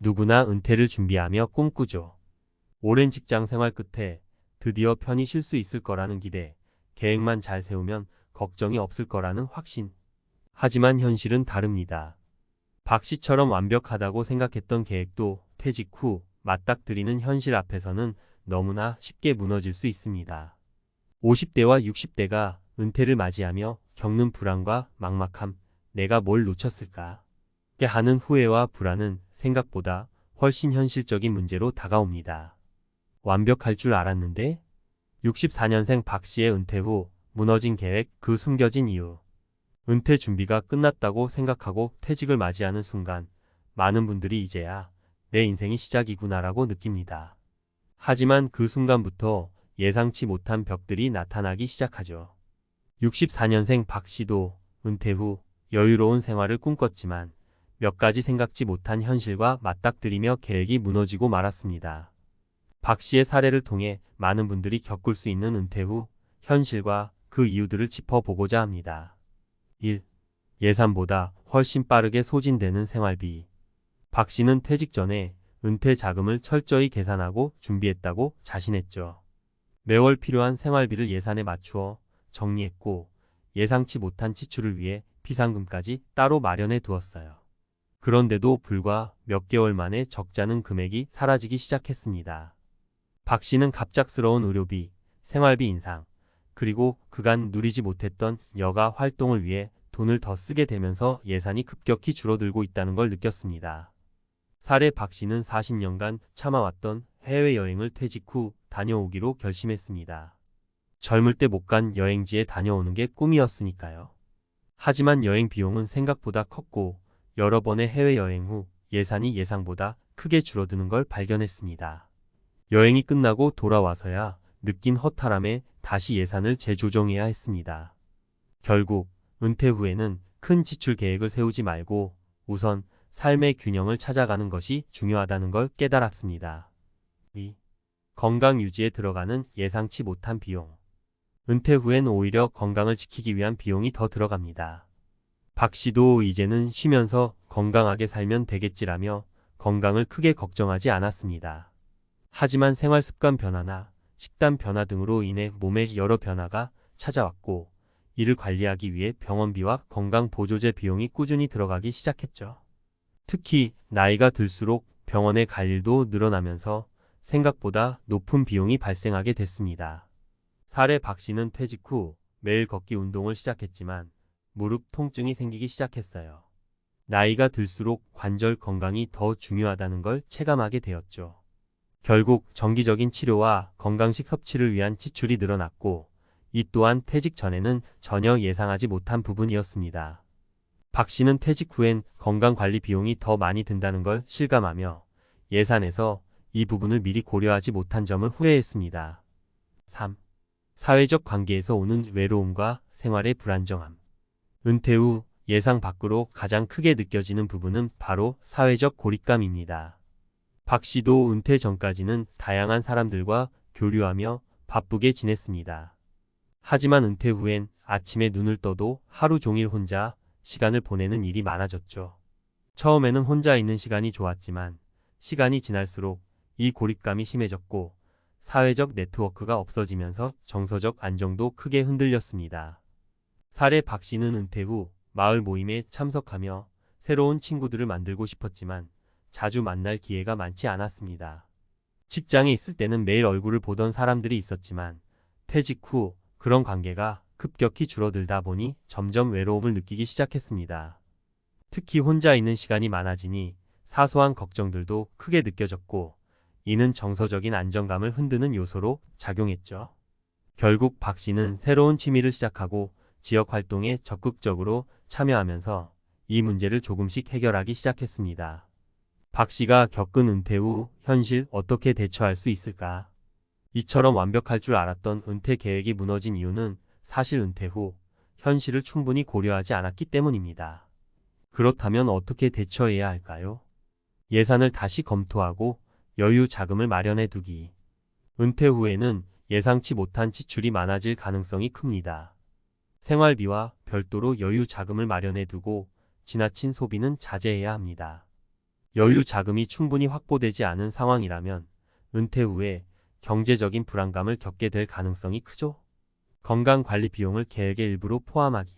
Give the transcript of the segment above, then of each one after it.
누구나 은퇴를 준비하며 꿈꾸죠. 오랜 직장 생활 끝에 드디어 편히 쉴 수 있을 거라는 기대, 계획만 잘 세우면 걱정이 없을 거라는 확신. 하지만 현실은 다릅니다. 박 씨처럼 완벽하다고 생각했던 계획도 퇴직 후 맞닥뜨리는 현실 앞에서는 너무나 쉽게 무너질 수 있습니다. 50대와 60대가 은퇴를 맞이하며 겪는 불안과 막막함, 내가 뭘 놓쳤을까? 하는 후회와 불안은 생각보다 훨씬 현실적인 문제로 다가옵니다. 완벽할 줄 알았는데? 64년생 박 씨의 은퇴 후 무너진 계획, 그 숨겨진 이유. 은퇴 준비가 끝났다고 생각하고 퇴직을 맞이하는 순간 많은 분들이 이제야 내 인생이 시작이구나라고 느낍니다. 하지만 그 순간부터 예상치 못한 벽들이 나타나기 시작하죠. 64년생 박 씨도 은퇴 후 여유로운 생활을 꿈꿨지만 몇 가지 생각지 못한 현실과 맞닥뜨리며 계획이 무너지고 말았습니다. 박 씨의 사례를 통해 많은 분들이 겪을 수 있는 은퇴 후 현실과 그 이유들을 짚어보고자 합니다. 1. 예산보다 훨씬 빠르게 소진되는 생활비. 박 씨는 퇴직 전에 은퇴 자금을 철저히 계산하고 준비했다고 자신했죠. 매월 필요한 생활비를 예산에 맞추어 정리했고 예상치 못한 지출을 위해 비상금까지 따로 마련해 두었어요. 그런데도 불과 몇 개월 만에 적자는 금액이 사라지기 시작했습니다. 박 씨는 갑작스러운 의료비, 생활비 인상, 그리고 그간 누리지 못했던 여가 활동을 위해 돈을 더 쓰게 되면서 예산이 급격히 줄어들고 있다는 걸 느꼈습니다. 사례 박 씨는 40년간 참아왔던 해외여행을 퇴직 후 다녀오기로 결심했습니다. 젊을 때 못 간 여행지에 다녀오는 게 꿈이었으니까요. 하지만 여행 비용은 생각보다 컸고 여러 번의 해외여행 후 예산이 예상보다 크게 줄어드는 걸 발견했습니다. 여행이 끝나고 돌아와서야 느낀 허탈함에 다시 예산을 재조정해야 했습니다. 결국 은퇴 후에는 큰 지출 계획을 세우지 말고 우선 삶의 균형을 찾아가는 것이 중요하다는 걸 깨달았습니다. 2. 건강 유지에 들어가는 예상치 못한 비용. 은퇴 후엔 오히려 건강을 지키기 위한 비용이 더 들어갑니다. 박 씨도 이제는 쉬면서 건강하게 살면 되겠지라며 건강을 크게 걱정하지 않았습니다. 하지만 생활 습관 변화나 식단 변화 등으로 인해 몸에 여러 변화가 찾아왔고 이를 관리하기 위해 병원비와 건강보조제 비용이 꾸준히 들어가기 시작했죠. 특히 나이가 들수록 병원에 갈 일도 늘어나면서 생각보다 높은 비용이 발생하게 됐습니다. 사례 박 씨는 퇴직 후 매일 걷기 운동을 시작했지만 무릎 통증이 생기기 시작했어요. 나이가 들수록 관절 건강이 더 중요하다는 걸 체감하게 되었죠. 결국 정기적인 치료와 건강식 섭취를 위한 지출이 늘어났고 이 또한 퇴직 전에는 전혀 예상하지 못한 부분이었습니다. 박 씨는 퇴직 후엔 건강관리 비용이 더 많이 든다는 걸 실감하며 예산에서 이 부분을 미리 고려하지 못한 점을 후회했습니다. 3. 사회적 관계에서 오는 외로움과 생활의 불안정함. 은퇴 후 예상 밖으로 가장 크게 느껴지는 부분은 바로 사회적 고립감입니다. 박 씨도 은퇴 전까지는 다양한 사람들과 교류하며 바쁘게 지냈습니다. 하지만 은퇴 후엔 아침에 눈을 떠도 하루 종일 혼자 시간을 보내는 일이 많아졌죠. 처음에는 혼자 있는 시간이 좋았지만 시간이 지날수록 이 고립감이 심해졌고 사회적 네트워크가 없어지면서 정서적 안정도 크게 흔들렸습니다. 사례 박 씨는 은퇴 후 마을 모임에 참석하며 새로운 친구들을 만들고 싶었지만 자주 만날 기회가 많지 않았습니다. 직장에 있을 때는 매일 얼굴을 보던 사람들이 있었지만 퇴직 후 그런 관계가 급격히 줄어들다 보니 점점 외로움을 느끼기 시작했습니다. 특히 혼자 있는 시간이 많아지니 사소한 걱정들도 크게 느껴졌고 이는 정서적인 안정감을 흔드는 요소로 작용했죠. 결국 박 씨는 새로운 취미를 시작하고 지역 활동에 적극적으로 참여하면서 이 문제를 조금씩 해결하기 시작했습니다. 박 씨가 겪은 은퇴 후 현실 어떻게 대처할 수 있을까? 이처럼 완벽할 줄 알았던 은퇴 계획이 무너진 이유는 사실 은퇴 후 현실을 충분히 고려하지 않았기 때문입니다. 그렇다면 어떻게 대처해야 할까요? 예산을 다시 검토하고 여유 자금을 마련해 두기. 은퇴 후에는 예상치 못한 지출이 많아질 가능성이 큽니다. 생활비와 별도로 여유 자금을 마련해 두고 지나친 소비는 자제해야 합니다. 여유 자금이 충분히 확보되지 않은 상황이라면 은퇴 후에 경제적인 불안감을 겪게 될 가능성이 크죠. 건강관리 비용을 계획의 일부로 포함하기.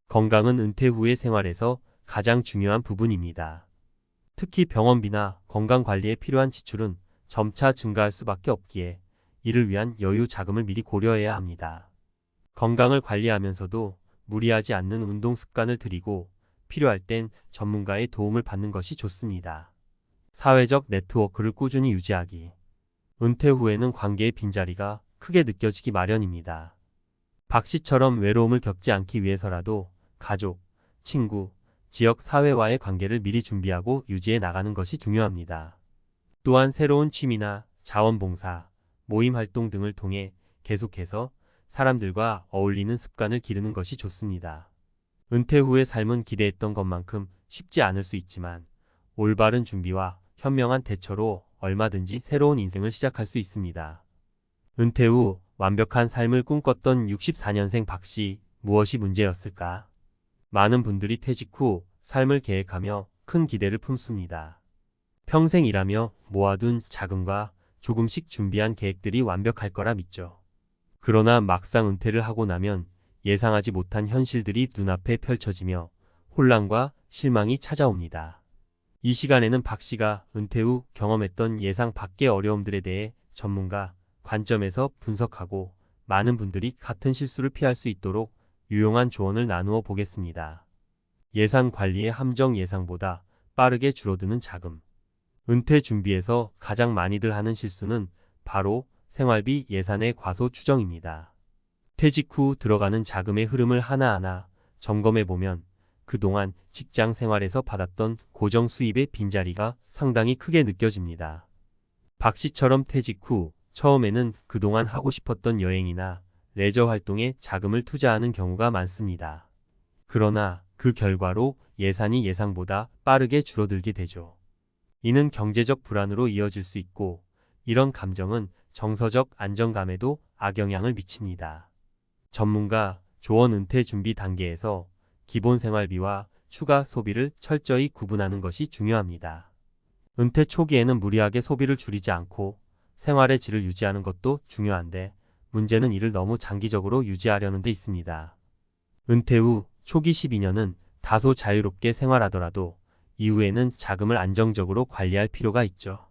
건강은 은퇴 후의 생활에서 가장 중요한 부분입니다. 특히 병원비나 건강관리에 필요한 지출은 점차 증가할 수밖에 없기에 이를 위한 여유 자금을 미리 고려해야 합니다. 건강을 관리하면서도 무리하지 않는 운동 습관을 들이고 필요할 땐 전문가의 도움을 받는 것이 좋습니다. 사회적 네트워크를 꾸준히 유지하기. 은퇴 후에는 관계의 빈자리가 크게 느껴지기 마련입니다. 박 씨처럼 외로움을 겪지 않기 위해서라도 가족, 친구, 지역 사회와의 관계를 미리 준비하고 유지해 나가는 것이 중요합니다. 또한 새로운 취미나 자원봉사, 모임 활동 등을 통해 계속해서 사람들과 어울리는 습관을 기르는 것이 좋습니다. 은퇴 후의 삶은 기대했던 것만큼 쉽지 않을 수 있지만 올바른 준비와 현명한 대처로 얼마든지 새로운 인생을 시작할 수 있습니다. 은퇴 후 완벽한 삶을 꿈꿨던 64년생 박 씨, 무엇이 문제였을까? 많은 분들이 퇴직 후 삶을 계획하며 큰 기대를 품습니다. 평생 일하며 모아둔 자금과 조금씩 준비한 계획들이 완벽할 거라 믿죠. 그러나 막상 은퇴를 하고 나면 예상하지 못한 현실들이 눈앞에 펼쳐지며 혼란과 실망이 찾아옵니다. 이 시간에는 박 씨가 은퇴 후 경험했던 예상 밖의 어려움들에 대해 전문가 관점에서 분석하고 많은 분들이 같은 실수를 피할 수 있도록 유용한 조언을 나누어 보겠습니다. 예산 관리의 함정. 예상보다 빠르게 줄어드는 자금. 은퇴 준비에서 가장 많이들 하는 실수는 바로 생활비 예산의 과소 추정입니다. 퇴직 후 들어가는 자금의 흐름을 하나하나 점검해보면 그동안 직장 생활에서 받았던 고정 수입의 빈자리가 상당히 크게 느껴집니다. 박 씨처럼 퇴직 후 처음에는 그동안 하고 싶었던 여행이나 레저 활동에 자금을 투자하는 경우가 많습니다. 그러나 그 결과로 예산이 예상보다 빠르게 줄어들게 되죠. 이는 경제적 불안으로 이어질 수 있고 이런 감정은 정서적 안정감에도 악영향을 미칩니다. 전문가 조언. 은퇴 준비 단계에서 기본 생활비와 추가 소비를 철저히 구분하는 것이 중요합니다. 은퇴 초기에는 무리하게 소비를 줄이지 않고 생활의 질을 유지하는 것도 중요한데 문제는 이를 너무 장기적으로 유지하려는 데 있습니다. 은퇴 후 초기 12년은 다소 자유롭게 생활하더라도 이후에는 자금을 안정적으로 관리할 필요가 있죠.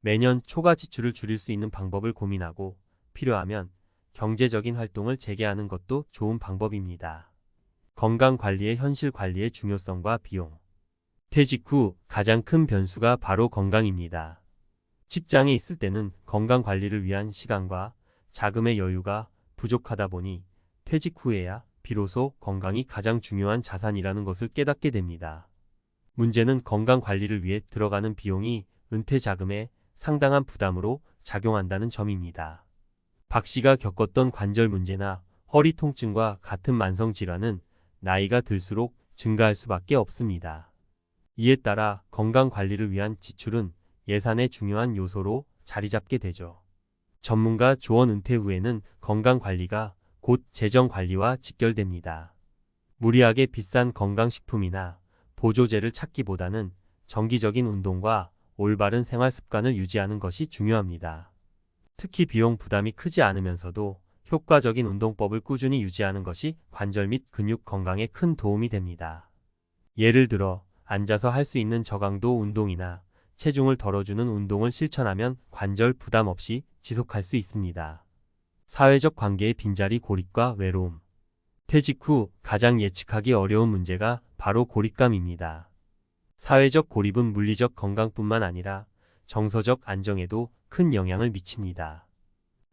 매년 초과 지출을 줄일 수 있는 방법을 고민하고 필요하면 경제적인 활동을 재개하는 것도 좋은 방법입니다. 건강관리의 현실. 관리의 중요성과 비용. 퇴직 후 가장 큰 변수가 바로 건강입니다. 직장에 있을 때는 건강관리를 위한 시간과 자금의 여유가 부족하다 보니 퇴직 후에야 비로소 건강이 가장 중요한 자산이라는 것을 깨닫게 됩니다. 문제는 건강관리를 위해 들어가는 비용이 은퇴 자금에 상당한 부담으로 작용한다는 점입니다. 박 씨가 겪었던 관절 문제나 허리 통증과 같은 만성 질환은 나이가 들수록 증가할 수밖에 없습니다. 이에 따라 건강관리를 위한 지출은 예산의 중요한 요소로 자리 잡게 되죠. 전문가 조언. 은퇴 후에는 건강관리가 곧 재정관리와 직결됩니다. 무리하게 비싼 건강식품이나 보조제를 찾기보다는 정기적인 운동과 올바른 생활 습관을 유지하는 것이 중요합니다. 특히 비용 부담이 크지 않으면서도 효과적인 운동법을 꾸준히 유지하는 것이 관절 및 근육 건강에 큰 도움이 됩니다. 예를 들어 앉아서 할 수 있는 저강도 운동이나 체중을 덜어주는 운동을 실천하면 관절 부담 없이 지속할 수 있습니다. 사회적 관계의 빈자리. 고립과 외로움. 퇴직 후 가장 예측하기 어려운 문제가 바로 고립감입니다. 사회적 고립은 물리적 건강뿐만 아니라 정서적 안정에도 큰 영향을 미칩니다.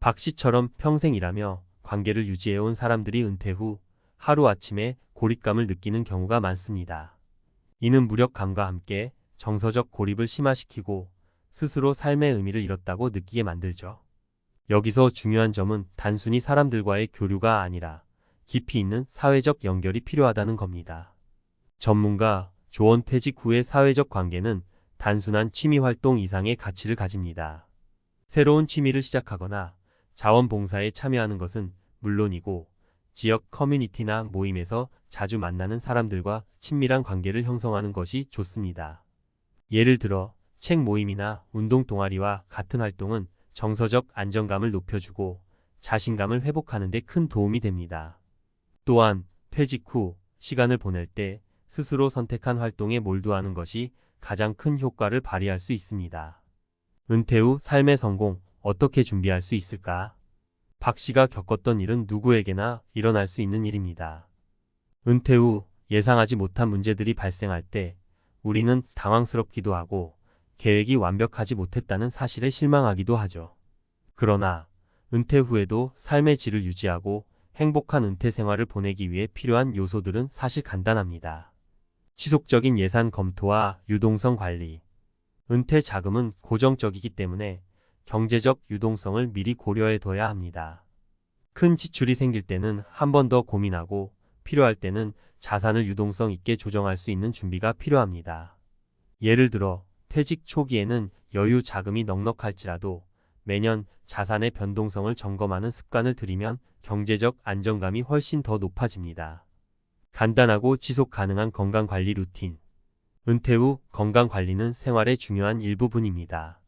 박 씨처럼 평생 일하며 관계를 유지해온 사람들이 은퇴 후 하루아침에 고립감을 느끼는 경우가 많습니다. 이는 무력감과 함께 정서적 고립을 심화시키고 스스로 삶의 의미를 잃었다고 느끼게 만들죠. 여기서 중요한 점은 단순히 사람들과의 교류가 아니라 깊이 있는 사회적 연결이 필요하다는 겁니다. 전문가 조언. 퇴직 후의 사회적 관계는 단순한 취미 활동 이상의 가치를 가집니다. 새로운 취미를 시작하거나 자원봉사에 참여하는 것은 물론이고 지역 커뮤니티나 모임에서 자주 만나는 사람들과 친밀한 관계를 형성하는 것이 좋습니다. 예를 들어 책 모임이나 운동 동아리와 같은 활동은 정서적 안정감을 높여주고 자신감을 회복하는 데 큰 도움이 됩니다. 또한 퇴직 후 시간을 보낼 때 스스로 선택한 활동에 몰두하는 것이 가장 큰 효과를 발휘할 수 있습니다. 은퇴 후 삶의 성공 어떻게 준비할 수 있을까? 박 씨가 겪었던 일은 누구에게나 일어날 수 있는 일입니다. 은퇴 후 예상하지 못한 문제들이 발생할 때 우리는 당황스럽기도 하고 계획이 완벽하지 못했다는 사실에 실망하기도 하죠. 그러나 은퇴 후에도 삶의 질을 유지하고 행복한 은퇴 생활을 보내기 위해 필요한 요소들은 사실 간단합니다. 지속적인 예산 검토와 유동성 관리. 은퇴 자금은 고정적이기 때문에 경제적 유동성을 미리 고려해 둬야 합니다. 큰 지출이 생길 때는 한 번 더 고민하고 필요할 때는 자산을 유동성 있게 조정할 수 있는 준비가 필요합니다. 예를 들어 퇴직 초기에는 여유 자금이 넉넉할지라도 매년 자산의 변동성을 점검하는 습관을 들이면 경제적 안정감이 훨씬 더 높아집니다. 간단하고 지속 가능한 건강관리 루틴. 은퇴 후 건강관리는 생활의 중요한 일부분입니다.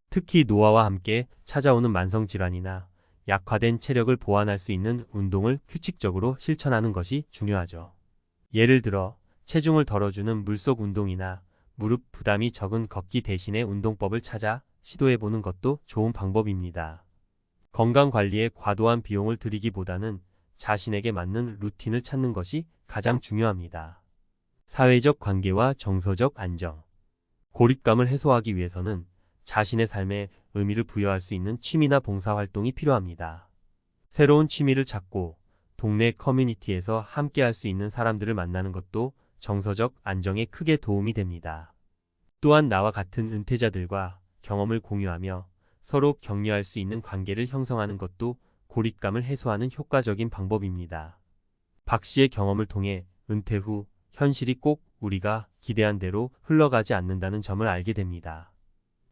특히 노화와 함께 찾아오는 만성질환이나 약화된 체력을 보완할 수 있는 운동을 규칙적으로 실천하는 것이 중요하죠. 예를 들어 체중을 덜어주는 물속 운동이나 무릎 부담이 적은 걷기 대신에 운동법을 찾아 시도해보는 것도 좋은 방법입니다. 건강관리에 과도한 비용을 들이기보다는 자신에게 맞는 루틴을 찾는 것이 가장 중요합니다. 사회적 관계와 정서적 안정. 고립감을 해소하기 위해서는 자신의 삶에 의미를 부여할 수 있는 취미나 봉사활동이 필요합니다. 새로운 취미를 찾고 동네 커뮤니티에서 함께 할 수 있는 사람들을 만나는 것도 정서적 안정에 크게 도움이 됩니다. 또한 나와 같은 은퇴자들과 경험을 공유하며 서로 격려할 수 있는 관계를 형성하는 것도 고립감을 해소하는 효과적인 방법입니다. 박 씨의 경험을 통해 은퇴 후 현실이 꼭 우리가 기대한 대로 흘러가지 않는다는 점을 알게 됩니다.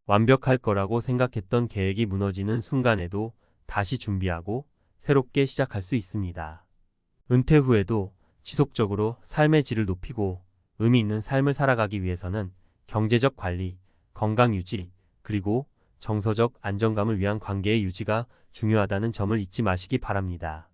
완벽할 거라고 생각했던 계획이 무너지는 순간에도 다시 준비하고 새롭게 시작할 수 있습니다. 은퇴 후에도 지속적으로 삶의 질을 높이고 의미 있는 삶을 살아가기 위해서는 경제적 관리, 건강 유지, 그리고 정서적 안정감을 위한 관계의 유지가 중요하다는 점을 잊지 마시기 바랍니다.